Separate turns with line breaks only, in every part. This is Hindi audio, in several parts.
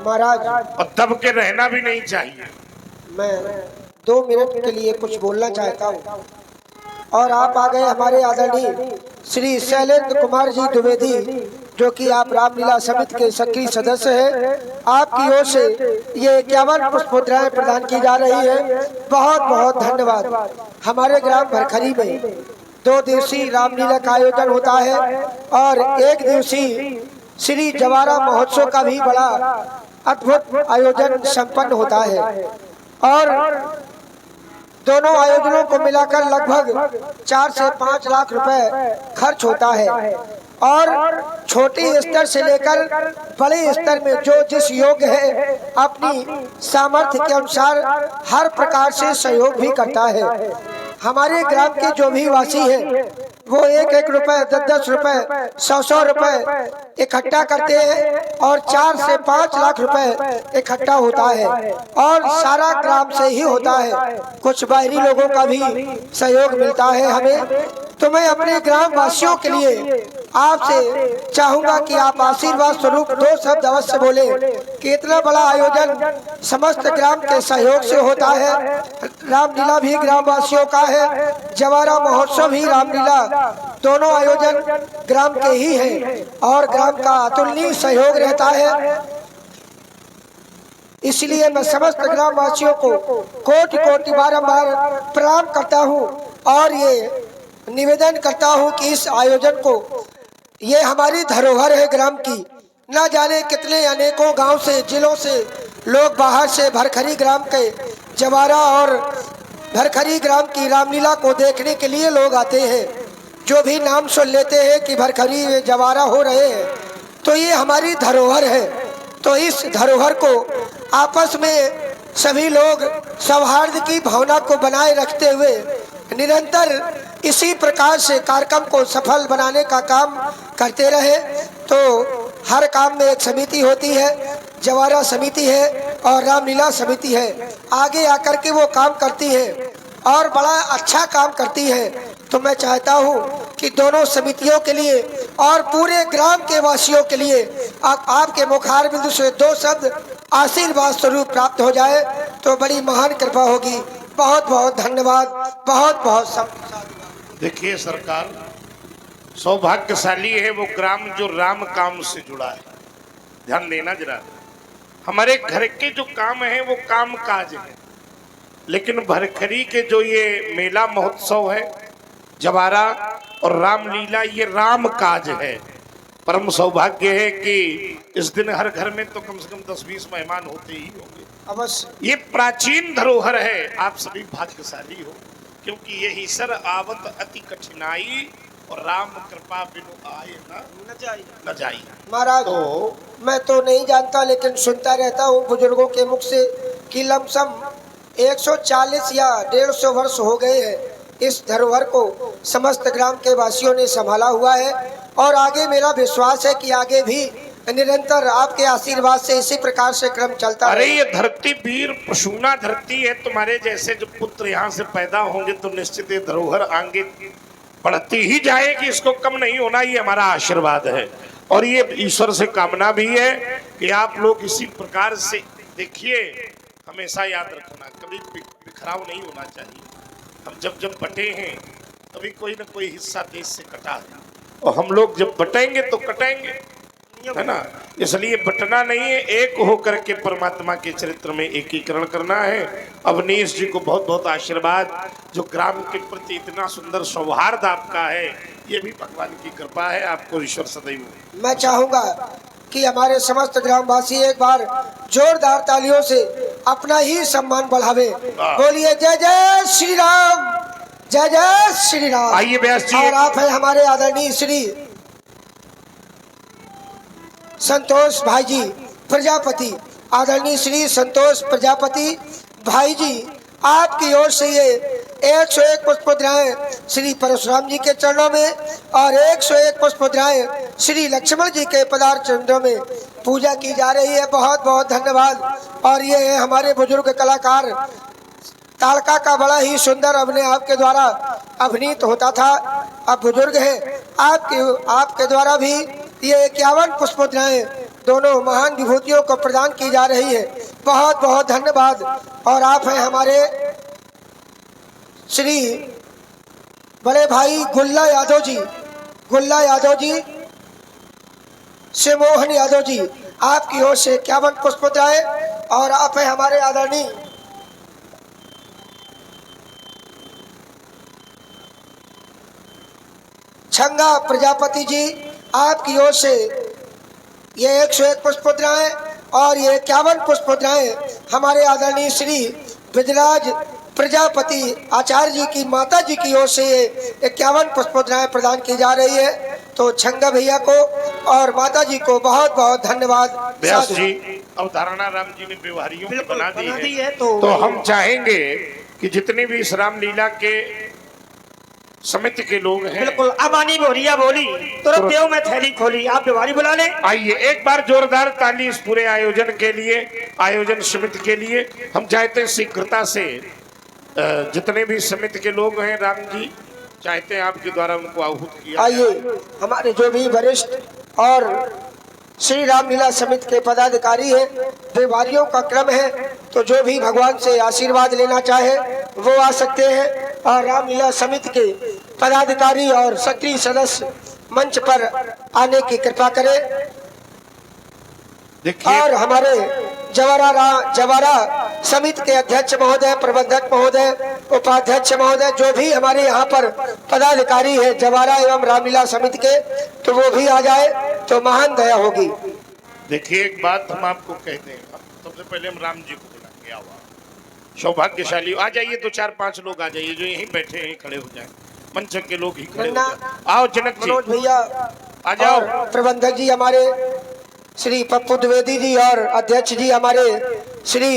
महाराज
और दब के रहना भी नहीं चाहिए।
मैं 2 मिनट के लिए कुछ बोलना चाहता हूँ। और आप आ गए हमारे आदरणीय श्री शैलेंद्र कुमार जी द्विवेदी, जो कि आप रामलीला समिति के सक्रिय सदस्य हैं। आपकी ओर से ये 51 पुष्प मुद्राएं प्रदान की जा रही है। बहुत बहुत धन्यवाद। हमारे ग्राम भरखरी में 2 दिवसीय रामलीला का आयोजन होता है और 1 दिवसीय श्री जवारा महोत्सव का भी बड़ा अद्भुत आयोजन संपन्न होता है। और दोनों आयोजनों को मिलाकर लगभग 4 से 5 लाख रुपए खर्च होता है। और छोटी स्तर से लेकर बड़े स्तर में जो जिस योग्य है अपनी सामर्थ्य के अनुसार हर प्रकार से सहयोग भी करता है। हमारे ग्राम के जो भी वासी हैं वो 1-1 रुपए, 10-10 रुपए, 100-100 रुपए इकट्ठा करते हैं और 4 से 5 लाख रुपए इकट्ठा होता है। और सारा ग्राम से ही होता है, कुछ बाहरी लोगों का भी सहयोग मिलता है हमें। तो मैं अपने ग्राम वासियों के लिए आपसे चाहूंगा कि आप आशीर्वाद स्वरूप 2 शब्द अवश्य बोले कि इतना बड़ा आयोजन समस्त ग्राम के सहयोग से होता है। रामलीला भी ग्राम वासियों का है, जवारा महोत्सव भी रामलीला, दोनों आयोजन ग्राम के ही हैं और ग्राम का अतुलनीय सहयोग रहता है। इसलिए मैं समस्त ग्राम वासियों को कोटि कोटि बारंबार प्रणाम करता हूँ और ये निवेदन करता हूँ कि इस आयोजन को, ये हमारी धरोहर है ग्राम की। न जाने कितने अनेकों गांव से, जिलों से लोग बाहर से भरखरी ग्राम के जवारा और भरखरी ग्राम की रामलीला को देखने के लिए लोग आते हैं। जो भी नाम सुन लेते हैं कि भरखरी जवारा हो रहे हैं, तो ये हमारी धरोहर है। तो इस धरोहर को आपस में सभी लोग सौहार्द की भावना को बनाए रखते हुए निरंतर इसी प्रकार से कार्यक्रम को सफल बनाने का काम करते रहे। तो हर काम में एक समिति होती है, जवारा समिति है और रामलीला समिति है, आगे आकर के वो काम करती है और बड़ा अच्छा काम करती है। तो मैं चाहता हूँ कि दोनों समितियों के लिए और पूरे ग्राम के वासियों के लिए आपके मुखार बिंदु से 2 शब्द आशीर्वाद स्वरूप प्राप्त हो जाए तो बड़ी महान कृपा होगी। बहुत बहुत धन्यवाद, बहुत बहुत।
देखिए सरकार, सौभाग्यशाली है वो ग्राम जो राम काम से जुड़ा है। ध्यान देना जरा, हमारे घर के जो काम है वो काम काज है, लेकिन भरखरी के जो ये मेला महोत्सव है, जवारा और रामलीला, ये राम काज है। परम सौभाग्य है कि इस दिन हर घर में तो कम से कम 10-20 मेहमान होते ही होंगे
अवश्य।
ये प्राचीन धरोहर है, आप सभी भाग्यशाली हो, क्योंकि यही सर आवत अति कठिनाई और राम कृपा बिनु आए न जाई।
महाराज
तो
मैं तो नहीं जानता, लेकिन सुनता रहता हूँ बुजुर्गों के मुख से कि लमसम 140 या 150 वर्ष हो गए हैं इस धरोहर को समस्त ग्राम के वासियों ने संभाला हुआ है। और आगे मेरा विश्वास है कि आगे भी निरंतर आपके आशीर्वाद से इसी प्रकार से क्रम चलता है।
अरे ये धरती वीर पशुना धरती है, तुम्हारे जैसे जो पुत्र यहाँ से पैदा होंगे तो निश्चित ये धरोहर आगे बढ़ती ही जाएगी, इसको कम नहीं होना, ये हमारा आशीर्वाद है। और ये ईश्वर से कामना भी है कि आप लोग इसी प्रकार से देखिए, हमेशा याद रखना कभी बिखराव नहीं होना चाहिए। हम जब बटे हैं तभी कोई ना कोई हिस्सा देश से कटा है, और हम लोग जब बटेंगे तो कटेंगे, है ना। इसलिए बटना नहीं है, एक होकर के परमात्मा के चरित्र में एकीकरण करना है। अवनीश जी को बहुत बहुत आशीर्वाद, जो ग्राम के प्रति इतना सुंदर सौहार्द आपका है, ये भी भगवान की कृपा है, आपको ईश्वर सदैव। मैं
चाहूंगा कि हमारे समस्त ग्रामवासी एक बार जोरदार तालियों से अपना ही सम्मान बढ़ावे। बोलिए जय जय श्री राम, जय जय श्री राम।
आइए व्यास जी।
और आप है हमारे आदरणीय श्री संतोष भाई जी प्रजापति, आदरणीय श्री संतोष प्रजापति भाई जी, आपकी ओर से ये 101 पुष्प मुद्राएं श्री परशुराम जी के चरणों में और 101 पुष्प मुद्राएं श्री लक्ष्मण जी के पदार्थ चरणों में पूजा की जा रही है। बहुत बहुत धन्यवाद। और ये है हमारे बुजुर्ग कलाकार, ताड़का का बड़ा ही सुंदर अभिनय आपके द्वारा अभिनीत होता था, अब बुजुर्ग है, आपके द्वारा भी ये 51 पुष्प मुद्राएं दोनों महान विभूतियों को प्रदान की जा रही है। बहुत बहुत धन्यवाद। और आप हैं हमारे श्री बड़े भाई गुल्ला यादव जी, गुल्ला यादव जी, शिवमोहन यादव जी, आपकी ओर से 51 पुष्पोद्राय। और आप हैं हमारे आदरणीय छंगा प्रजापति जी, आपकी ओर से ये 101 पुष्पोद्राय और ये 51 पुष्पोद्राय हमारे आदरणीय श्री विजराज प्रजापति आचार्य जी की माता जी की ओर से ये 51 पुष्पोद्राय प्रदान की जा रही है। तो छंगा भैया को और माता जी को बहुत बहुत धन्यवाद।
व्यास जी, अवधारणा राम जी ने व्यवहारियों की बना दी है,
तो
हम चाहेंगे कि जितने भी इस रामलीला के समिति के लोग हैं,
बिल्कुल अमानी बोरिया बोली तुरंत देव में थैली खोली, आप व्यवहारी बुला लें।
आइए एक बार जोरदार ताली इस पूरे आयोजन के लिए, आयोजन समिति के लिए। हम चाहते हैं शीघ्रता से जितने भी समिति के लोग हैं, राम जी चाहते हैं आपके द्वारा उनको आहूत किया।
आइए हमारे जो भी वरिष्ठ और श्री रामलीला समिति के पदाधिकारी हैं, व्यवहारियों का क्रम है, तो जो भी भगवान से आशीर्वाद लेना चाहे वो आ सकते हैं। और रामलीला समिति के पदाधिकारी और सक्रिय सदस्य मंच पर आने की कृपा करें। और हमारे जवारा समिति के अध्यक्ष महोदय, प्रबंधक महोदय, उपाध्यक्ष महोदय, जो भी हमारे यहाँ पर पदाधिकारी है जवारा एवं रामलीला समिति के, तो वो भी आ जाए तो महान दया होगी।
देखिए एक बात हम आपको कहते हैं, सबसे पहले हम राम जी को बुलाएंगे। आओ सौभाग्यशाली आ जाइए, तो 4-5 लोग आ जाइए, जो यहीं बैठे हैं खड़े हो जाए, मंच के लोग ही खड़े हो जाए। आओ जनक जी,
मनोज भैया
आ जाओ।
और प्रबंधक जी हमारे श्री पप्पू द्विवेदी जी और अध्यक्ष जी हमारे श्री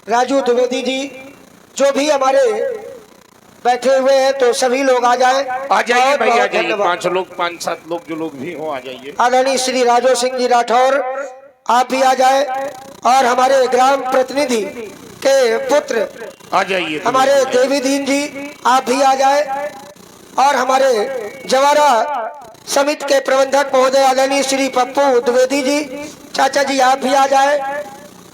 राजू द्विवेदी जी, जो भी हमारे बैठे हुए हैं, तो सभी लोग आ जाएं।
आ जाइए भाई, आ जाइए,
धन्यवाद।
5 लोग 5-7 लोग जो लोग भी हो आ जाइए।
आदरणीय श्री राजो सिंह जी राठौर, आप भी आ जाए। और हमारे ग्राम प्रतिनिधि के पुत्र
आ जाइए
हमारे देवी दीन जी, आप भी आ जाए। और हमारे जवारा समिति के प्रबंधक महोदय आदरणीय श्री पप्पू द्विवेदी जी, चाचा जी आप भी आ जाए।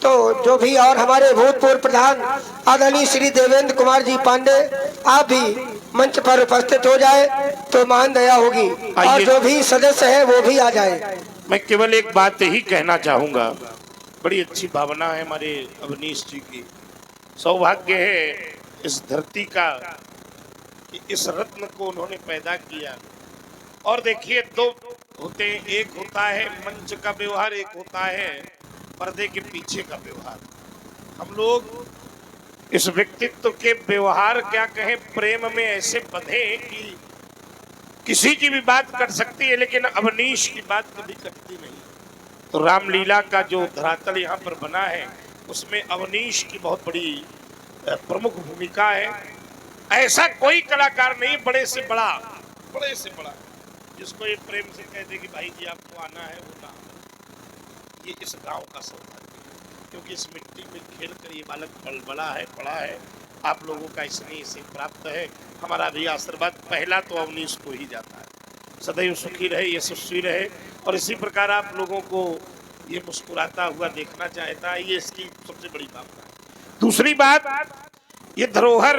तो जो भी और हमारे भूतपूर्व प्रधान आदरणीय श्री देवेंद्र कुमार जी पांडे, आप भी मंच पर उपस्थित हो जाए तो महान दया होगी। और जो भी सदस्य है वो भी आ जाए।
मैं केवल एक बात ही कहना चाहूंगा, बड़ी अच्छी भावना है हमारे अवनीश जी की। सौभाग्य है इस धरती का कि इस रत्न को उन्होंने पैदा किया। और देखिए, 2 होते हैं, एक होता है मंच का व्यवहार, एक होता है पर्दे के पीछे का व्यवहार। हम लोग इस व्यक्तित्व के व्यवहार क्या कहें, प्रेम में ऐसे बंधे कि किसी की भी बात कर सकती है, लेकिन अवनीश की बात कभी कटती नहीं। तो रामलीला का जो धरातल यहाँ पर बना है, उसमें अवनीश की बहुत बड़ी प्रमुख भूमिका है। ऐसा कोई कलाकार नहीं बड़े से बड़ा जिसको ये प्रेम से कह दे कि भाई जी आपको आना है, वो ना। ये इस गांव का सौभाग्य है, क्योंकि इस मिट्टी में खेल कर ये बालक पला है, पड़ा है। आप लोगों का स्नेह से प्राप्त है। हमारा भी आशीर्वाद पहला तो अवनीश को ही जाता है। सदैव सुखी रहे, यशस्वी रहे, और इसी प्रकार आप लोगों को ये मुस्कुराता हुआ देखना चाहता है, ये इसकी सबसे बड़ी भावना है। दूसरी बात, ये धरोहर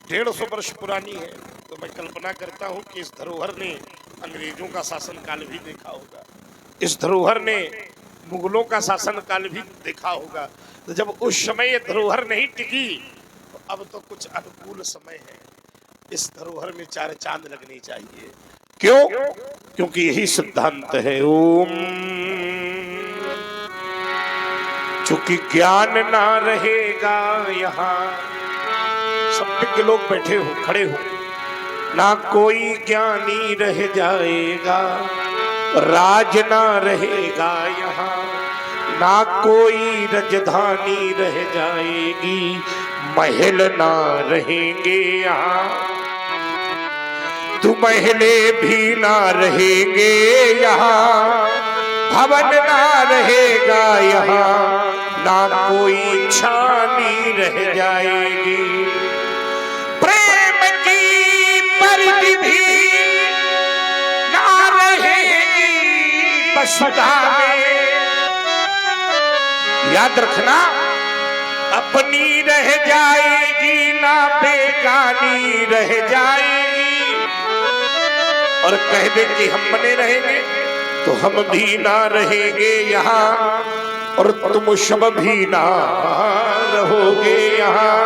150 वर्ष पुरानी है, तो मैं कल्पना करता हूँ कि इस धरोहर ने अंग्रेजों का शासनकाल भी देखा होगा, इस धरोहर ने मुगलों का शासनकाल भी देखा होगा। तो जब उस समय ये धरोहर नहीं टिकी, तो अब तो कुछ अनुकूल समय है। इस धरोहर में 4 चांद लगने चाहिए। क्यों? क्योंकि यही सिद्धांत है। ओम चूंकि ज्ञान ना रहेगा यहाँ, सब के लोग बैठे हो, खड़े हो, ना कोई ज्ञानी रह जाएगा, राज ना रहेगा यहाँ, ना कोई राजधानी रह जाएगी, महल ना रहेंगे यहाँ, तू महले भी ना रहेंगे यहाँ, भवन ना रहेगा यहाँ, ना कोई छानी रह जाएगी, प्रेम की परिधि भी ना रहेगी वसुधा में, याद रखना, अपनी रह जाएगी ना बेगानी रह जाएगी। और कह दे कि हम बने रहेंगे तो हम भी ना रहेंगे यहाँ, और तुम सब भी ना रहोगे यहाँ,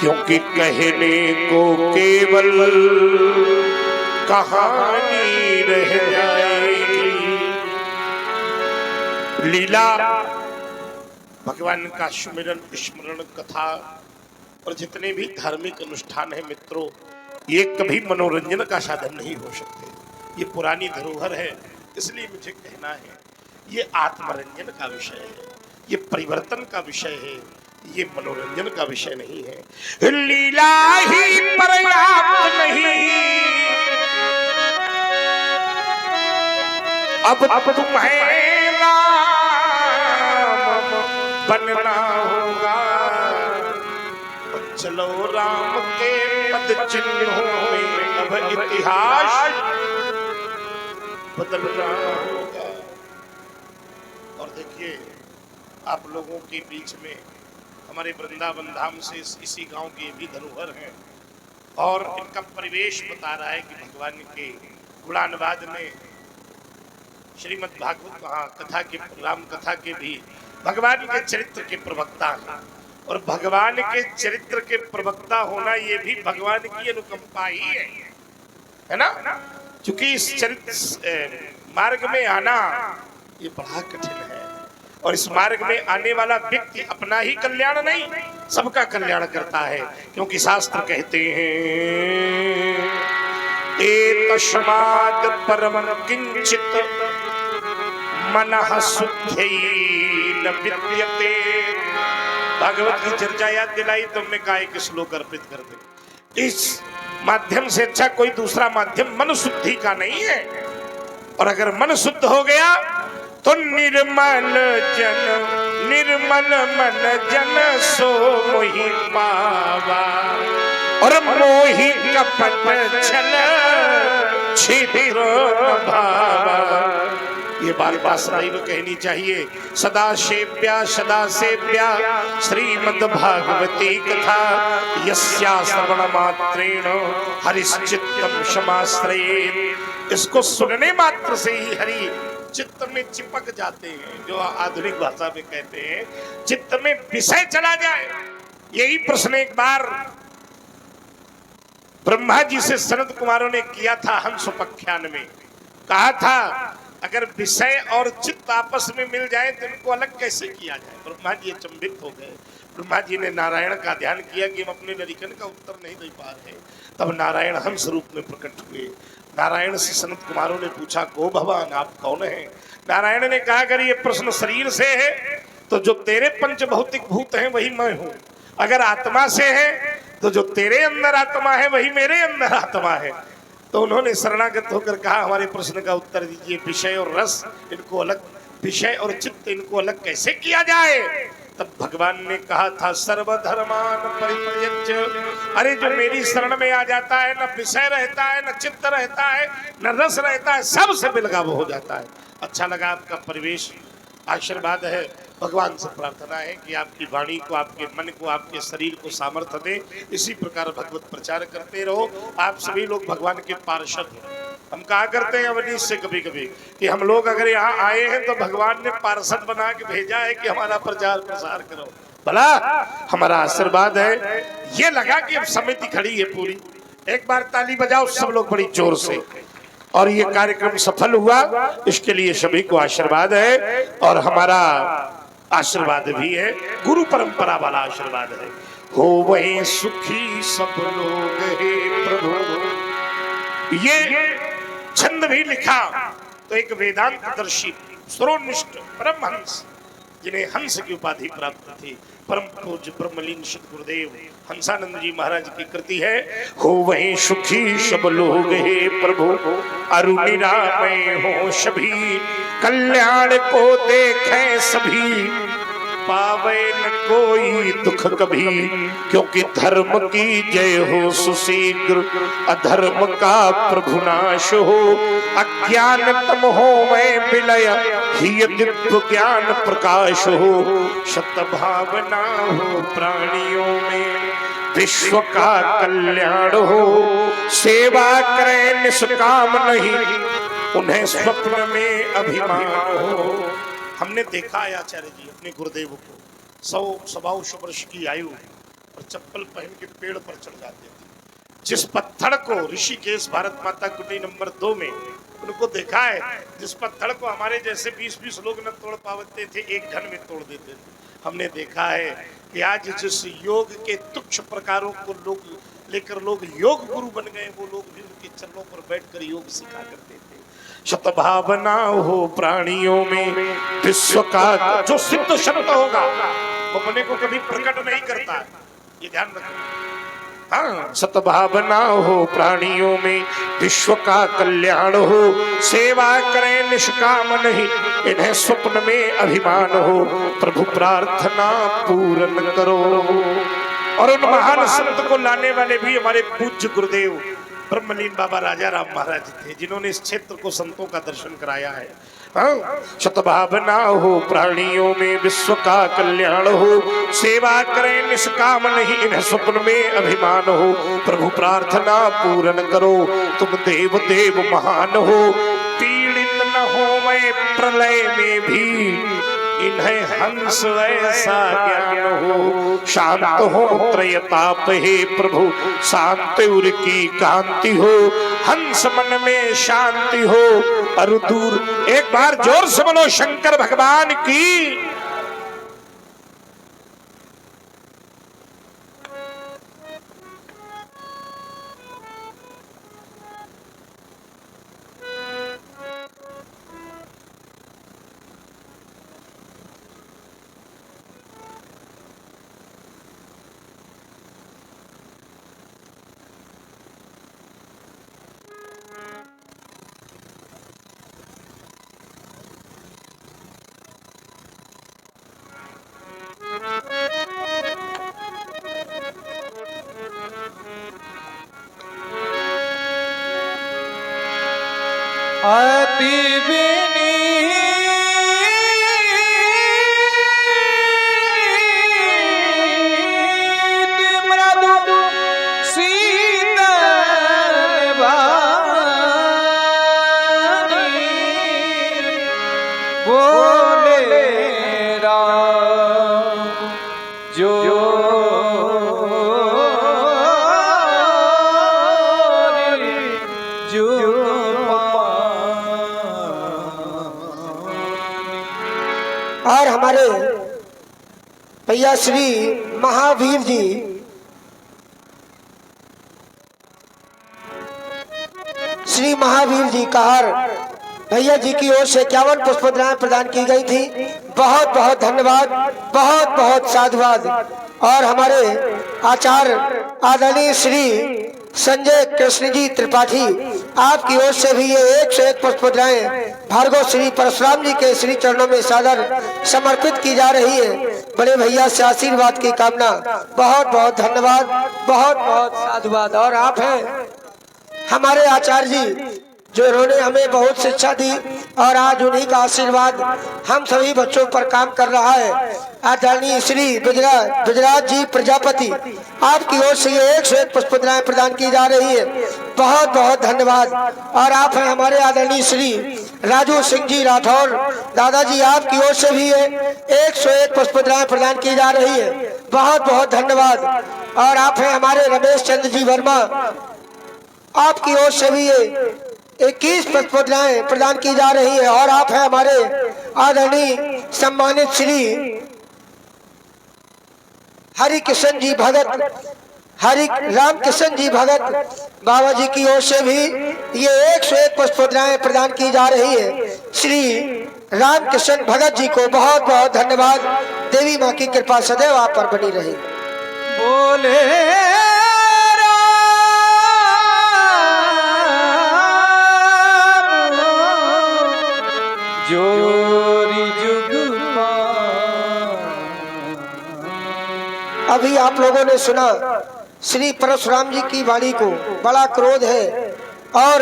क्योंकि कहने को केवल कहानी रह जाएगी। लीला, भगवान का सुमिरन, स्मरण, कथा और जितने भी धार्मिक अनुष्ठान है मित्रों, ये कभी मनोरंजन का साधन नहीं हो सकते। ये पुरानी धरोहर है, इसलिए मुझे कहना है ये आत्मरंजन का विषय है, ये परिवर्तन का विषय है, ये मनोरंजन का विषय नहीं है। लीला ही पर्याप्त नहीं, अब तुम्हें राम बनना होगा। चलो राम के पद चिन्हों में अब इतिहास बदलना होगा। और देखिए, आप लोगों के बीच में हमारे वृंदावन धाम से इसी गांव के भी धरोहर हैं, और इनका परिवेश बता रहा है कि भगवान के गुणानुवाद में श्रीमद् भागवत महाकथा के, राम कथा के भी भगवान के चरित्र के प्रवक्ता हैं। और भगवान के चरित्र के प्रवक्ता होना ये भी भगवान की अनुकंपा ही है ना। क्योंकि इस चरित्र मार्ग में आना ये बड़ा कठिन है, और इस मार्ग में आने वाला व्यक्ति अपना ही कल्याण नहीं, सबका कल्याण करता है। क्योंकि शास्त्र कहते हैं एतस्माद् परमं किंचित मनः शुद्धै न विद्यते। भागवत की चर्चा याद दिलाई तो हमने कहा एक श्लोक अर्पित कर दे। इस माध्यम से अच्छा कोई दूसरा माध्यम मन शुद्धि का नहीं है। और अगर मन शुद्ध हो गया तो निर्मल मन जन सो मोहि पावा, और मोहि कपट छल छिद्र न भावा। ये बार बार सदैव कहनी चाहिए। सदा सेव्या श्रीमद् भागवती कथा, यस्या श्रवण मात्रेण हरिश्चित्तम समाश्रयेत्। इसको सुनने मात्र से ही हरि चित्त में चिपक जाते हैं, जो आधुनिक भाषा में कहते हैं चित्त में विषय चला जाए। यही प्रश्न एक बार ब्रह्मा जी से सनत कुमारों ने किया था हंसोपाख्यान में। कहा था अगर विषय और चित्त आपस में मिल जाए तो इनको अलग कैसे किया जाए। ब्रह्मा जी अचंभित हो गए। ब्रह्मा जी ने नारायण का ध्यान किया कि हम अपने ललिकन का उत्तर नहीं दे पा रहे। तब नारायण हंस रूप में प्रकट हुए। नारायण से सनत कुमारों ने पूछा, को भगवान आप कौन हैं? नारायण ने कहा, अगर ये प्रश्न शरीर से है तो जो तेरे पंच भौतिक भूत हैं वही मैं हूँ। अगर आत्मा से है तो जो तेरे अंदर आत्मा है वही मेरे अंदर आत्मा है। तो उन्होंने शरणागत होकर कहा, हमारे प्रश्न का उत्तर दीजिए। विषय और रस इनको अलग, विषय और चित्त इनको अलग कैसे किया जाए? तब भगवान ने कहा था, सर्वधर्मान परित्यज्य। अरे जो मेरी शरण में आ जाता है, न विषय रहता है, न चित्त रहता है, न रस रहता है, सबसे बेलगाव हो जाता है। अच्छा लगा आपका परिवेश, आशीर्वाद है। भगवान से प्रार्थना है कि आपकी वाणी को, आपके मन को, आपके शरीर को सामर्थ्य दे। इसी प्रकार भगवत प्रचार करते रहो। आप सभी लोग भगवान के पार्षद हो। हम कहा करते हैं अवनीश से कभी कभी कि हम लोग अगर यहाँ आए हैं तो भगवान ने पार्षद बना के भेजा है कि हमारा प्रचार प्रसार करो। भला हमारा आशीर्वाद है। ये लगा कि अब समिति खड़ी है पूरी। एक बार ताली बजाओ सब लोग बड़ी जोर से। और ये कार्यक्रम सफल हुआ, इसके लिए सभी को आशीर्वाद है। और हमारा आशीर्वाद भी है, गुरु परंपरा वाला आशीर्वाद है। हो वही सुखी सब लोग हे प्रभु। ये छंद भी लिखा तो एक वेदांतदर्शी सर्वनिष्ठ परमहंस, जिन्हें हंस की उपाधि प्राप्त थी, परम पूज्य ब्रह्मलीन सद्गुरुदेव हंसानंद जी महाराज की कृति है। हो वही सुखी सब लोग हे प्रभु, अरु निरामय हो सभी, कल्याण को देखें सभी। पावे न कोई दुख कभी, क्योंकि धर्म की जय हो सुशीघ्र, अधर्म का प्रभु नाश हो। अज्ञान तम हो मैं विलय, ही दिव्य ज्ञान प्रकाश हो। सद्भावना हो प्राणियों में, विश्व का कल्याण हो। सेवा करें निष्काम नहीं, उन्हें स्वप्न में अभिमान हो। हमने देखा है आचार्य जी अपने गुरुदेव को 100 वर्ष की आयु और चप्पल पहन के पेड़ पर चढ़ जाते थे। जिस पत्थर को ऋषिकेश भारत माता कुटी नंबर 2 में उनको देखा है, जिस पत्थर को हमारे जैसे 20-20 लोग न तोड़ पाते थे, एक घन में तोड़ देते थे। हमने देखा है कि आज जिस योग के तुच्छ प्रकारों को लोग लेकर लोग योग गुरु बन गए, वो लोग भी उनके चरणों पर बैठकर योग सिखा करते थे। सद्भावना हो प्राणियों में, विश्व का जो सिद्ध शब्द होगा वो अपने को कभी प्रकट नहीं करता है, ये ध्यान रखना। हाँ, सद्भावना हो प्राणियों में, विश्व का कल्याण हो। सेवा करें निष्काम नहीं, इन्हें स्वप्न में अभिमान हो। प्रभु प्रार्थना पूर्ण करो। और उन महान संत को लाने वाले भी हमारे पूज्य गुरुदेव ब्रह्मलीन बाबा राजा राम महाराज थे, जिन्होंने इस क्षेत्र को संतों का दर्शन कराया है। सद्भावना हो प्राणियों में, विश्व का कल्याण हो। सेवा करें निष्काम नहीं, इन्हें स्वप्न में अभिमान हो। प्रभु प्रार्थना पूर्ण करो, तुम देव देव महान हो। पीड़ित न हो मैं प्रलय में भी, इन्हें हंस ऐसा ज्ञान हो। शांत हो त्रयताप हे प्रभु, शांति की कांति हो। हंस मन में शांति हो, अरु दूर। एक बार जोर से बोलो शंकर भगवान की।
अति विनीत मृदु शीतल वाणी, बोले राम जो
और हमारे भैया श्री महावीर जी कहर भैया जी की ओर से 51 पुष्पद्राएं प्रदान की गई थी। बहुत बहुत धन्यवाद, बहुत बहुत साधुवाद। और हमारे आचार्य आदरणीय श्री संजय कृष्ण जी त्रिपाठी, आपकी ओर से भी ये 101 पुष्पद्राएं भार्गव श्री परशुराम जी के श्री चरणों में सादर समर्पित की जा रही है। बड़े भैया से आशीर्वाद की कामना। बहुत बहुत धन्यवाद, बहुत बहुत साधुवाद। और आप हैं हमारे आचार्य जी, जो इन्होंने हमें बहुत शिक्षा दी और आज उन्हीं का आशीर्वाद हम सभी बच्चों पर काम कर रहा है। आदरणीय श्री गुजरात जी प्रजापति, आपकी ओर से ये 101 पुष्पद्राएं प्रदान की जा रही है। बहुत बहुत धन्यवाद। और आप हैं हमारे आदरणीय श्री राजू सिंह जी राठौर दादाजी, आपकी ओर से भी ये 101 पुष्पद्राएं प्रदान की जा रही है। बहुत बहुत धन्यवाद। और आप हैं हमारे रमेश चंद्र जी वर्मा, आपकी ओर से भी ये 21 पुष्पद्राएं प्रदान की जा रही है। और आप हैं हमारे आदरणीय सम्मानित श्री हरि किशन जी भगत, हरि राम किशन जी भगत बाबा जी की ओर से भी ये 101 पुष्पद्राएं प्रदान की जा रही है। श्री राम किशन भगत जी को बहुत बहुत धन्यवाद। देवी माँ की कृपा सदैव आप पर बनी रहे।
बोले जोरी जुग
अभी आप लोगों ने सुना श्री परशुराम जी की वाणी को, बड़ा क्रोध है और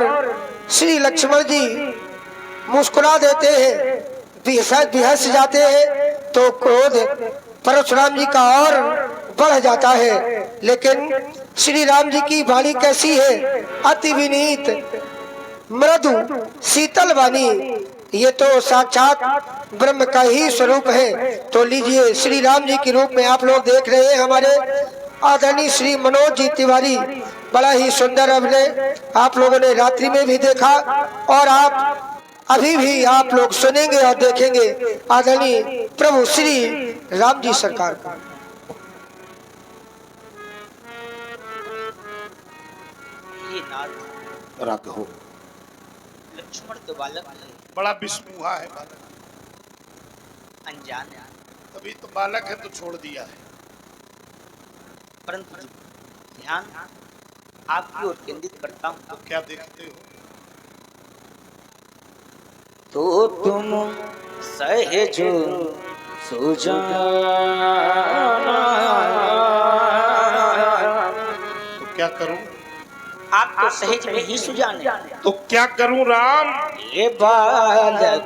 श्री लक्ष्मण जी मुस्कुरा देते हैं, बेहस जाते हैं तो क्रोध परशुराम जी का और बढ़ जाता है। लेकिन श्री राम जी की वाणी कैसी है, अति विनीत मृदु शीतल वाणी, ये तो साक्षात ब्रह्म का ही स्वरूप है। तो लीजिए श्री राम जी के रूप में आप लोग देख रहे हैं हमारे आदरणीय श्री मनोज जी तिवारी, बड़ा ही सुंदर अभिनय आप लोगों ने रात्रि में भी देखा और आप अभी भी आप लोग सुनेंगे और देखेंगे आदरणीय प्रभु श्री राम जी सरकार को।
ये नाथ
राघव
लक्ष्मण तो बालक है,
बड़ा विष्णुहा है बालक,
अनजान है,
तभी तो बालक है तो छोड़ दिया है।
परंतु जब ध्यान आपकी ओर केंद्रित करता हूँ
तो क्या देखते हो?
तो तुम सहज सुजाना।
तो क्या करूं?
आप तो सहज में ही सुजाने,
तो क्या करूं राम?
ये बालक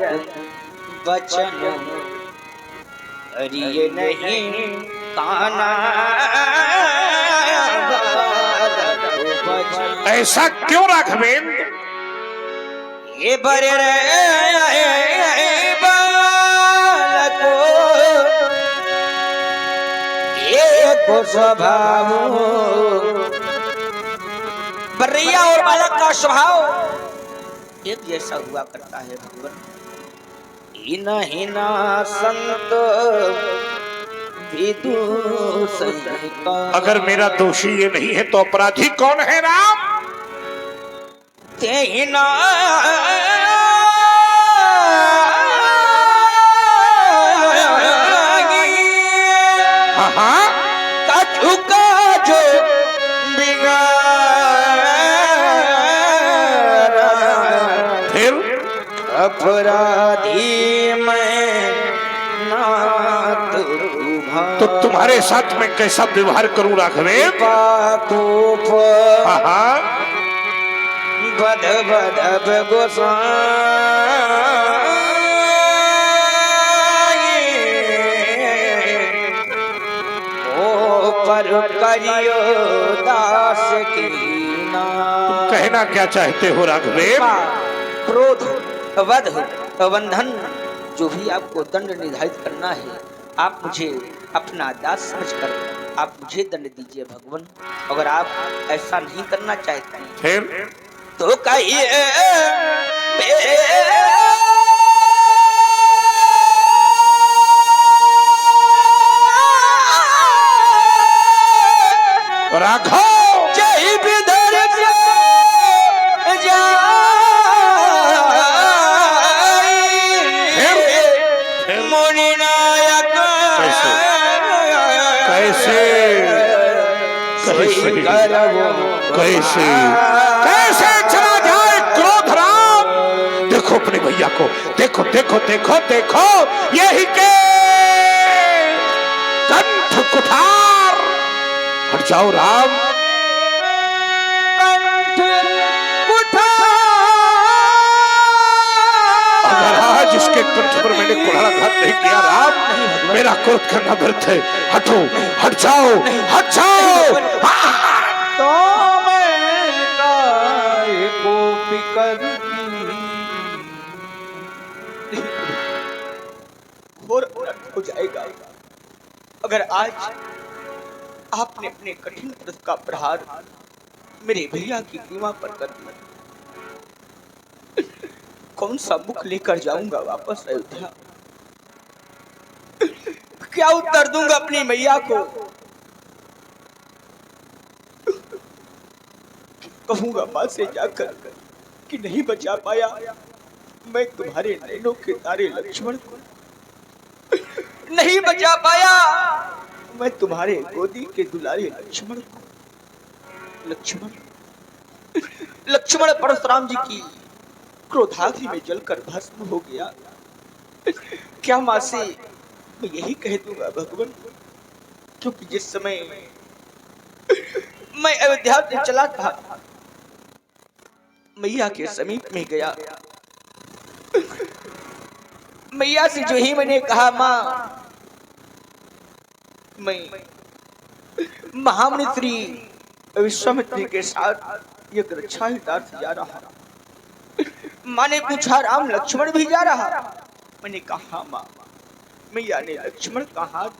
बचन अरिय नहीं काना।
ऐसा क्यों राघवेंद्र?
ये बरे बालक को स्वभाव, बर्रिया और बालक का स्वभाव एक जैसा हुआ करता है भगवान। हीना हीना संत विदुष।
अगर मेरा दोषी ये नहीं है तो अपराधी कौन है राम?
तेना
हाँ
कछु का जो
फिर
अपराधी मैं नाथ
तो तुम्हारे साथ मैं कैसा व्यवहार करूं राघवेंद्र?
पापोप
हाँ
बद बद ओ पर करियो दास की ना।
कहना क्या चाहते हो राघवेंद्र?
क्रोध, वध, बंधन, जो भी आपको दंड निर्धारित करना है, आप मुझे अपना दास समझकर आप मुझे दंड दीजिए भगवान। अगर आप ऐसा नहीं करना चाहते हैं
फिर
तो कहिए
राघव
जय बिधर मुनि नायक
कैसे कैसे कैसे कैसे चला जाए क्रोध राम? देखो अपने भैया को, देखो देखो देखो देखो, यही के कंठ कुठार। हट जाओ राम। अगर आज इसके कंठ पर मैंने कुल्हाड़ा घात नहीं किया राम, मेरा क्रोध करना व्यर्थ है। हटो, हट जाओ, हट जाओ।
तो मैं काय को फिकर
घोर अनर्थ हो जाएगा अगर आज आपने अपने कठिन व्रत का प्रहार मेरे भैया की सीमा पर कर दिया। कौन सा मुख लेकर जाऊंगा वापस अयोध्या? क्या उत्तर दूंगा अपनी मैया को? कहूंगा मां से जाकर कि नहीं बचा पाया मैं तुम्हारे नैनों के तारे लक्ष्मण को, नहीं बचा पाया मैं तुम्हारे गोदी के दुलारे लक्ष्मण को। लक्ष्मण परशुराम जी की क्रोधाग्नि में जलकर भस्म हो गया। क्या मां से मैं यही कह दूंगा भगवान क्योंकि जिस समय मैं अयोध्या से चला था, मैया के समीप में गया, मैया से जो ही मैंने कहा माँ मैं महामुनि श्री विश्वामित्र के साथ ये रक्षाहितार्थ जा रहा। माँ ने पूछा राम लक्ष्मण भी जा रहा? मैंने कहा माँ। मैया ने लक्ष्मण का हाथ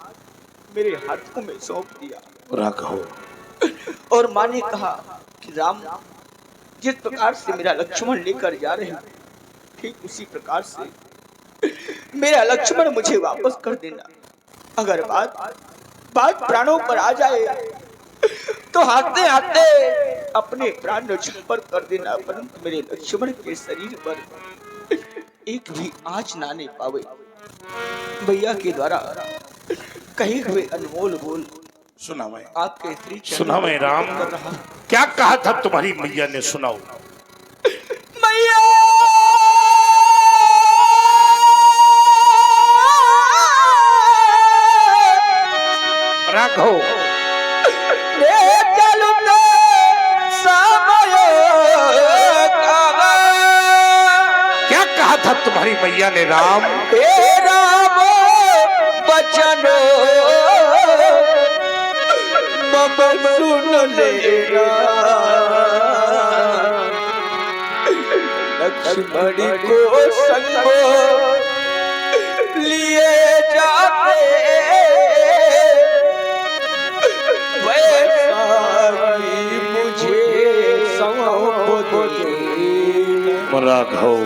मेरे हाथों में सौंप दिया और माँ ने कहा कि राम जिस प्रकार से मेरा लक्ष्मण लेकर जा रहे ठीक उसी प्रकार से मेरा लक्ष्मण मुझे वापस कर देना। अगर बात प्राणों पर आ जाए तो हाथते हाथते अपने प्राण न्यौछावर कर देना, परंतु मेरे लक्ष्मण के शरीर पर एक भी आँच ना आने पावे। भैया के द्वारा कहे हुए अनमोल बोल
सुना मैं
आपके श्री
सुना मैं राम क्या कहा था तुम्हारी मैया ने, सुनाओ।
मैया
राघव क्या कहा था तुम्हारी मैया ने राम?
राम बचन सुन लेना, लक्ष्मण को संग लिए जाते
राघव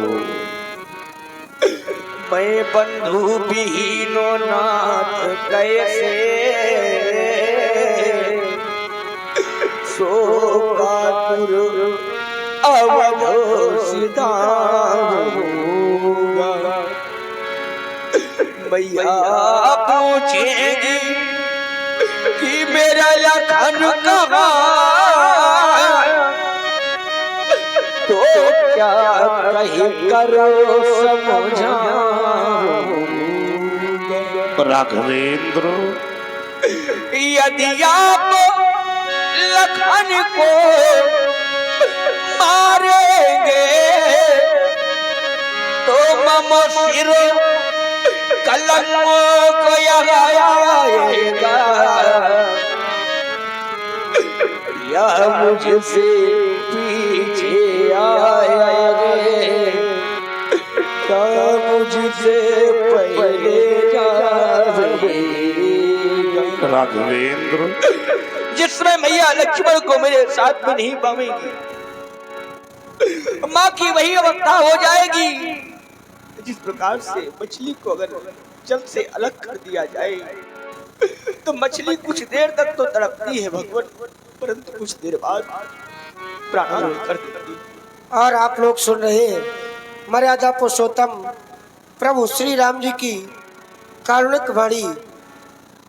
मैं बंधु बीनो नाथ कैसे सो कातुर अवध सीधा मैया पूछेगी कि मेरा लखन कहाँ, तो क्या कही करो समझा।
राघवेंद्र
यदि आप लखन को मारेंगे तो मम सिर कलंक आएगा, या मुझसे पीछे आएंगे क्या मुझसे पहले जाएंगे।
राघवेंद्र
जिसमें मैया लक्ष्मण को मेरे साथ में नहीं पावेंगी, माँ की वही अवस्था हो जाएगी जिस प्रकार से मछली को अगर जल से अलग कर दिया जाए तो मछली कुछ देर तक तो तड़पती है भगवान, परंतु कुछ देर बाद प्राणांतरण कर देती है।
और आप लोग सुन रहे हैं मर्यादा पुरुषोत्तम प्रभु श्री राम जी की कारुणिक वाणी।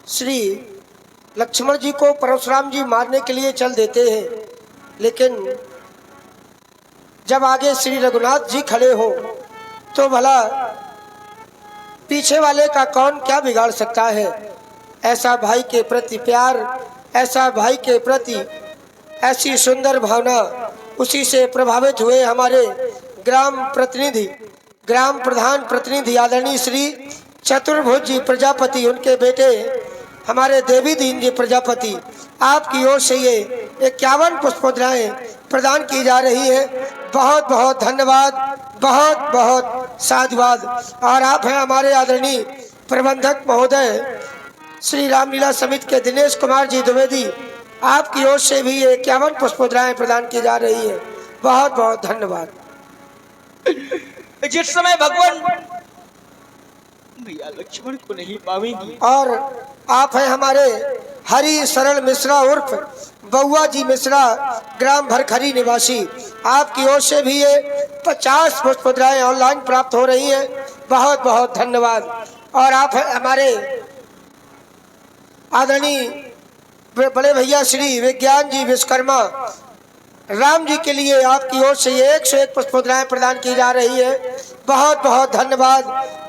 श्री लक्ष्मण जी को परशुराम जी मारने के लिए चल देते हैं, लेकिन जब आगे श्री रघुनाथ जी खड़े हो तो भला पीछे वाले का कौन क्या बिगाड़ सकता है। ऐसा भाई के प्रति प्यार, ऐसा भाई के प्रति ऐसी सुंदर भावना, उसी से प्रभावित हुए हमारे ग्राम प्रधान प्रतिनिधि आदरणीय श्री चतुर्भुज जी प्रजापति, उनके बेटे हमारे देवी दीन जी प्रजापति, आपकी ओर से ये 51 पुष्पमुद्राएं प्रदान की जा रही है। बहुत बहुत धन्यवाद, बहुत बहुत साधुवाद। और आप हैं हमारे आदरणीय प्रबंधक महोदय श्री रामलीला समिति के दिनेश कुमार जी द्विवेदी, आपकी ओर से भी ये 51 पुष्पमुद्राएं प्रदान की जा रही है। बहुत बहुत धन्यवाद।
जिस समय भगवान भैया लक्ष्मण को नहीं पावेंगी,
और आप हैं हमारे हरि सरल मिश्रा उर्फ बउआ जी मिश्रा, ग्राम भरखरी निवासी, आपकी ओर से भी ये 50 पुष्पमुद्राएं ऑनलाइन प्राप्त हो रही हैं। बहुत बहुत धन्यवाद। और आप हैं हमारे आदरणीय बड़े भैया श्री विज्ञान जी विश्वकर्मा, राम जी के लिए आपकी ओर से ये 101 पुष्पमुद्राएं प्रदान की जा रही है। बहुत बहुत धन्यवाद,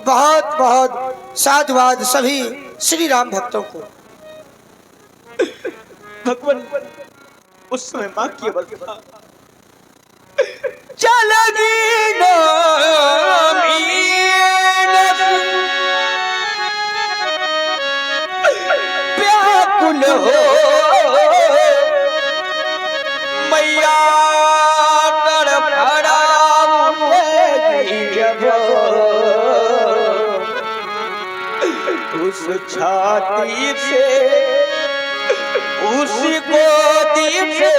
बहुत बहुत साधुवाद सभी श्री राम भक्तों को।
भगवान उस समय माँ की अवस्था चलगी व्याकुल हो मैया तड़फड़ा उठेगी जब उस छाती से उसी गोदी से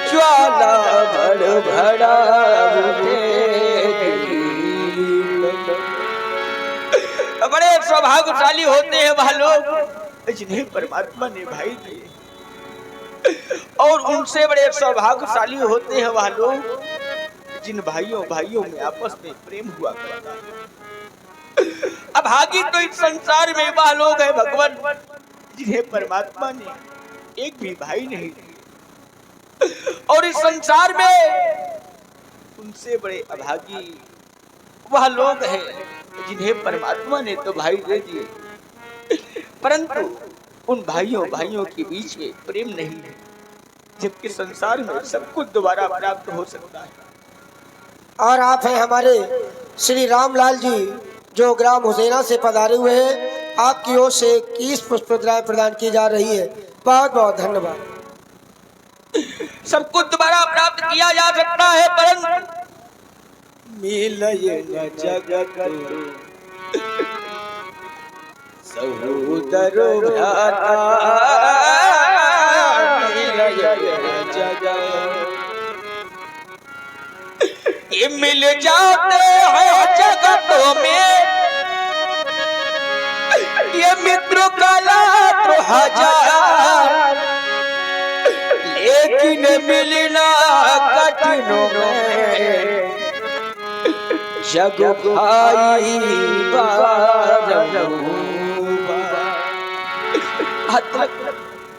ज्वाला भड़ भड़ा उठेगी। बड़े सौभाग्यशाली होते हैं वह लोग जिन्हें परमात्मा ने भाई दिए, और उनसे बड़े सौभाग्यशाली होते हैं वह लोग जिन भाइयों में आपस में प्रेम हुआ करता है। अभागी तो इस संसार में वह लोग हैं भगवान जिन्हें परमात्मा ने एक भी भाई नहीं दिए, और इस संसार में उनसे बड़े अभागी वह लोग हैं जिन्हें परमात्मा ने तो भाई दे दिए, परंतु उन भाइयों के बीच में प्रेम नहीं है, जबकि संसार में सब कुछ दोबारा प्राप्त हो सकता है।
और आप हैं हमारे श्री रामलाल जी जो ग्राम हुसैना से पधारे हुए हैं। आपकी ओर से 21 पुष्पद्राय प्रदान की जा रही है। बहुत बहुत धन्यवाद।
सब कुछ दोबारा प्राप्त किया जा सकता है, परंतु मिलय न जगत सहोदर भ्राता, मिलय न जगत ये मिल जाते हैं जगतों में, ये मित्र कला तो हजार, लेकिन मिलना कठिनों में जग भाई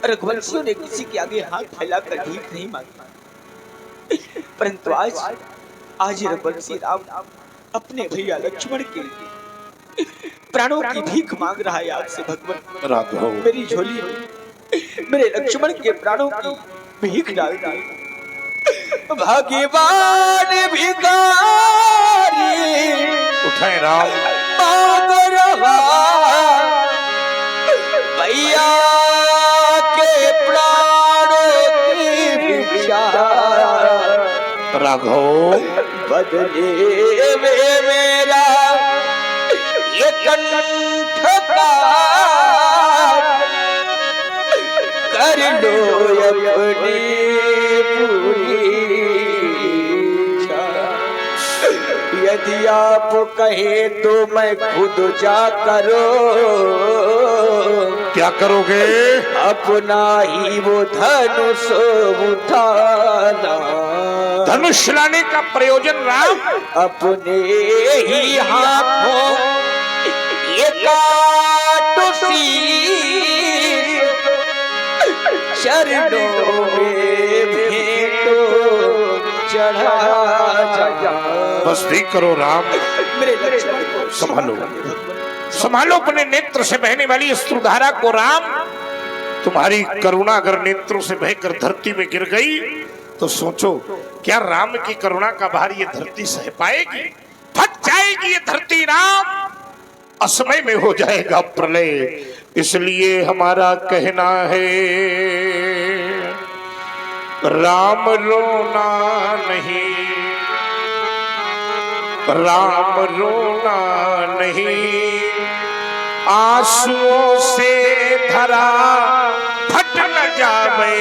रघुवंशियों ने किसी के आगे हाथ फैलाकर भीख नहीं मांगी, परंतु आज रघुवंशी राम अपने भैया लक्ष्मण के लिए प्राणों की भीख मांग रहा है। आज से भगवान
राघव
मेरी झोली में मेरे लक्ष्मण के प्राणों की भीख डाल दी। भगवान भिखारी
उठाए राम
मांग रहा भैया के प्राणों की भिक्षा,
राघव
बदले में मेरा ये कंठ कर लो अपनी पूरी इच्छा। यदि आप कहे तो मैं खुद जा करो,
क्या करोगे?
अपना ही वो धनुष उठाना।
धनुष लाने का प्रयोजन राम
अपने ही हाथों ये काटो शीश, चरणों में भेंटो चढ़ा जा।
बस ठीक करो राम,
मेरे लक्ष्मण को
संभालो संभालो अपने नेत्र से बहने वाली अश्रुधारा को राम। तुम्हारी करुणा अगर नेत्रों से बहकर धरती में गिर गई तो सोचो क्या राम की करुणा का भार ये धरती सह पाएगी? फट जाएगी ये धरती राम, असमय में हो जाएगा प्रलय। इसलिए हमारा कहना है राम रोना नहीं, राम रोना नहीं, आंसुओं से धरा फट न जावे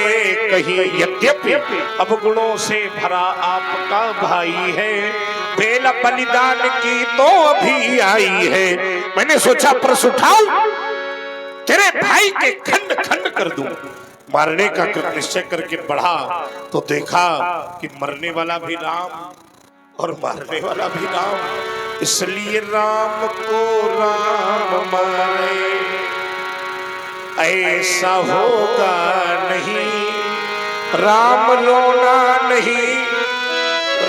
कहीं। यद्यपि अवगुणों से भरा आपका भाई है, बेला बलिदान की तो अभी आई है। मैंने सोचा परस उठाऊं, तेरे भाई के खंड खंड कर दूं। मारने का कृत निश्चय करके बढ़ा तो देखा कि मरने वाला भी राम और मारने वाला भी राम। इसलिए राम को राम मारे ऐसा होगा नहीं। राम रोना नहीं,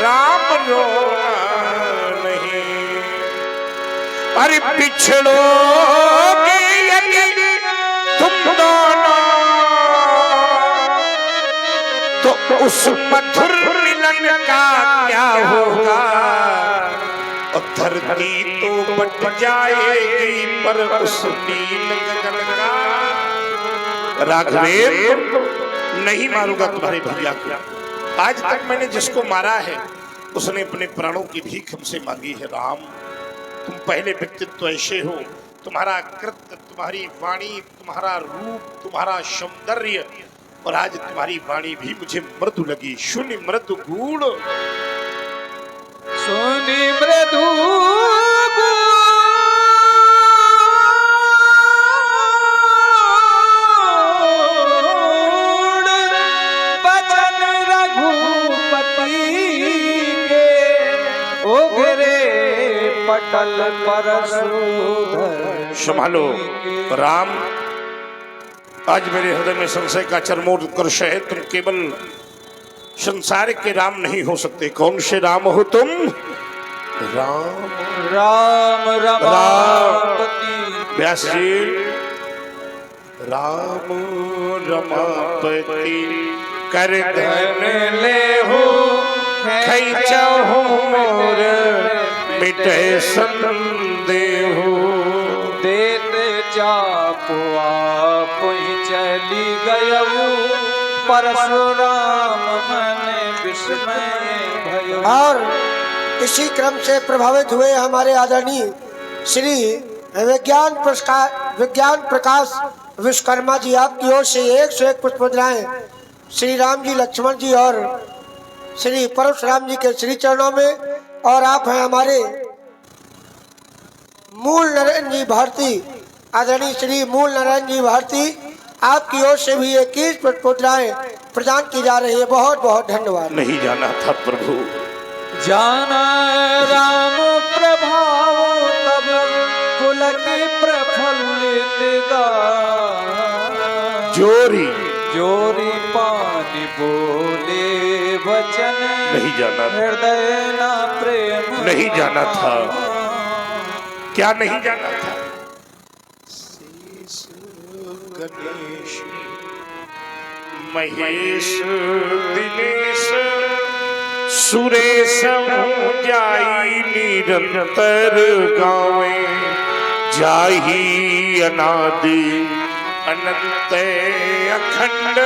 राम रोना नहीं। अरे पिछड़ोगे यदि तुम दोनों तो उस मधुर मिलन का क्या होगा। और धरती तो बट जाएगी पर उस नील गगन का। राघवेंद्र नहीं मारूंगा तुम्हारे भैया को। आज तक मैंने जिसको मारा है उसने अपने प्राणों की भीख हमसे मांगी है। राम, तुम पहले व्यक्तित्व ऐसे हो, तुम्हारा कृत्य, तुम्हारी वाणी, तुम्हारा रूप, तुम्हारा सौंदर्य, और आज तुम्हारी वाणी भी मुझे मृदु लगी। शून्य मृदु गुण,
सुनि मृदु पटल परशुधर।
संभालो राम, आज मेरे हृदय में संशय का चरमोत्कर्ष है। तुम केवल संसार के राम नहीं हो सकते। कौन से राम हो तुम? राम
राम रमापति।
व्यास जी, राम रमापति कर धन ले हो खैचहु मोर मिटे संदेह।
देते जापो आप ही चली गयऊ परशुराम मन विस्मय भयो।
और इसी क्रम से प्रभावित हुए हमारे आदरणीय श्री विज्ञान प्रकाश विश्वकर्मा जी, आपकी ओर से 101 पुष्प मुद्राएं श्री राम जी, लक्ष्मण जी और श्री परशुराम जी के श्री चरणों में। और आप हैं हमारे मूल नारायण जी भारती, आदरणीय श्री मूल नारायण जी भारती, आपकी ओर से भी 21 पुष्प मुद्राएं प्रदान की जा रही है। बहुत बहुत धन्यवाद।
नहीं जाना था प्रभु,
जाना राम प्रभाव तब पुलक प्रफुल्लित
जोरी
जोरी पानी बोले वचन।
नहीं जाना,
हृदय ना प्रेम
नहीं जाना था। क्या नहीं जाना था? शेष गणेश महेश दिनेश सुरेश जाई निरंतर गावे। जाही अनादि अनंत अखंड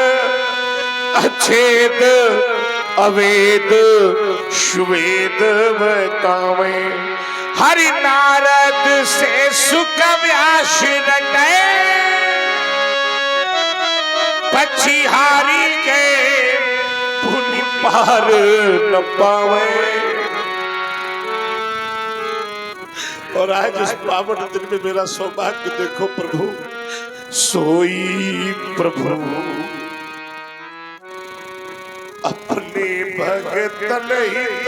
अछेद अवेद सुवेद बतावे। हरि नारद से सुख व्यास रटे पछिहारी के पुनि पार न पावे। और आज इस पावन दिन में मेरा सौभाग्य देखो प्रभु, सोई प्रभु अपने भगतन हित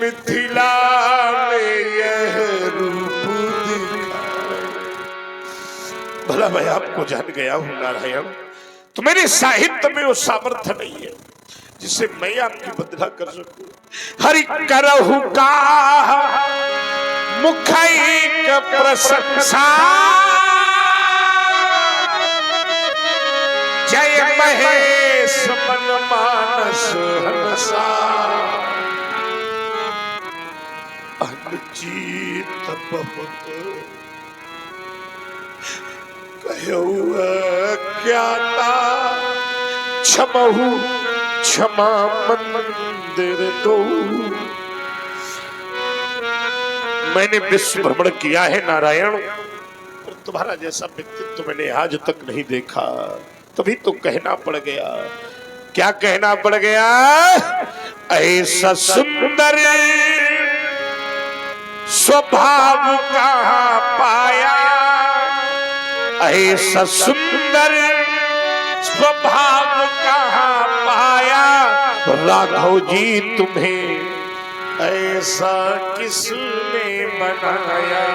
मिथिला में यह रूप दिखाए। भला मैं आपको जान गया हूं नारायण, तो मेरे साहित्य में वो सामर्थ्य नहीं है जिससे मैं आपकी वंदना कर सकूं। हरि करहु का मुख एक प्रशंसा। जय महेश मन मानस हंसा। अनुचित बहुत कहु ज्ञाता क्षमहु क्षमा मंदिर दो। मैंने विश्व भ्रमण किया है नारायण, पर तुम्हारा जैसा व्यक्तित्व मैंने आज तक नहीं देखा। तभी तो कहना पड़ गया। क्या कहना पड़ गया? ऐसा सुंदर स्वभाव कहाँ पाया। ऐसा सुंदर स्वभाव कहाँ पाया। राघव जी तुम्हें ऐसा किसने बनाया।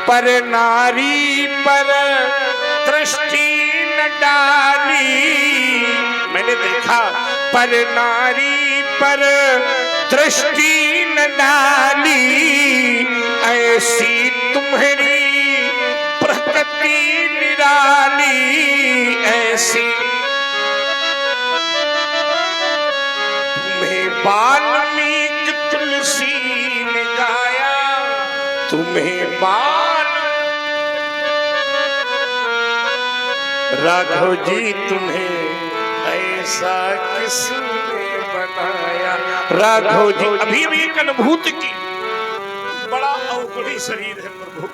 पर नारी पर दृष्टि न डाली। मैंने देखा पर नारी पर दृष्टि न डाली, ऐसी तुम्हारी प्रकृति निराली, ऐसी तुम्हें वाल्मीकि तुलसी ने गाया, तुम्हें राघव जी तुम्हें ऐसा किसने बनाया। राघव जी अभी भी एक अनुभूति की, बड़ा अवगुणी शरीर है प्रभु।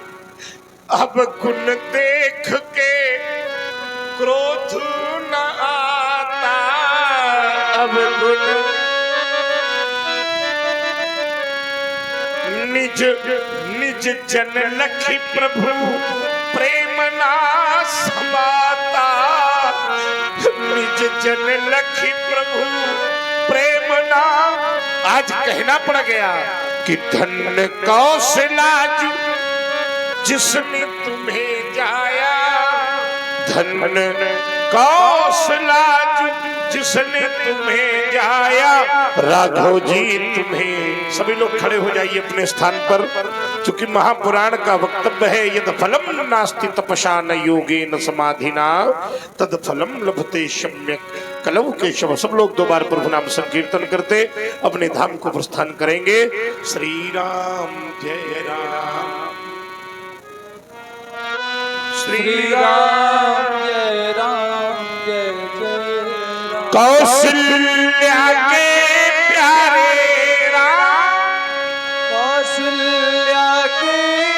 अब गुण देख के क्रोध न आता, अब गुण निज निज जन लखी प्रभु प्रेम ना समाता, निज जन लखी प्रभु प्रेम ना। आज कहना पड़ गया कि धन्य कौशला जिसने तुम्हें जाया, धन्य कौशला जिसने तुम्हें जाया। राघव जी तुम्हें, सभी लोग खड़े हो जाइए अपने स्थान पर, क्योंकि महापुराण का वक्तव्य है यद फलम नास्ति तपसा न योगेन समाधिना तद फलम लभते सम्यक कलौ केशव। सब लोग दो बार प्रभु नाम संकीर्तन करते अपने धाम को प्रस्थान करेंगे। श्री राम जय राम,
श्री राम जय राम जय जय राम।
कौशल्या के प्यारे राम,
कौशल्या के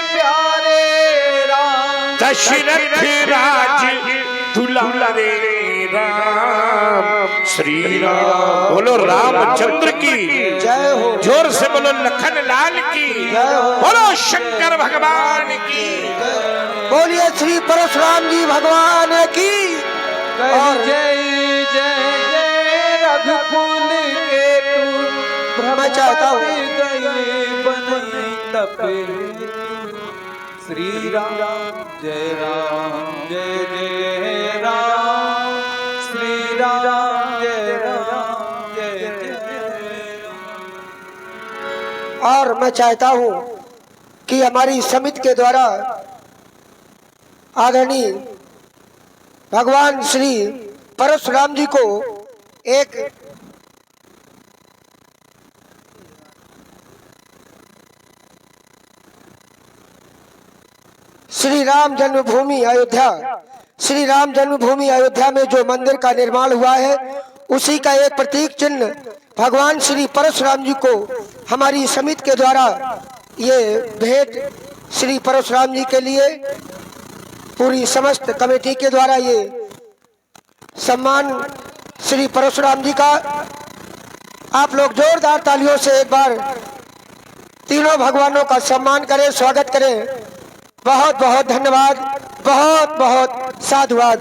प्यारे राम।
दशरथ राज दुलारे राम। श्री राम बोलो रामचंद्र की
जय हो।
जोर से बोलो लखन लाल की
जय हो।
बोलो शंकर भगवान की।
बोलिए श्री परशुराम जी भगवान की।
और जय जय जय रघुकुल के तू
मैं चाहता हूँ
गई बनई तपे। श्री राम जय जय राम, श्री राम जय जय राम।
और मैं चाहता हूँ कि हमारी समिति के द्वारा आदरणीय भगवान श्री परशुराम जी को एक श्री राम जन्मभूमि अयोध्या में जो मंदिर का निर्माण हुआ है उसी का एक प्रतीक चिन्ह भगवान श्री परशुराम जी को हमारी समिति के द्वारा ये भेंट श्री परशुराम जी के लिए पूरी समस्त कमेटी के द्वारा ये सम्मान श्री परशुराम जी का। आप लोग जोरदार तालियों से एक बार तीनों भगवानों का सम्मान करें, स्वागत करें। बहुत बहुत धन्यवाद, बहुत बहुत साधुवाद।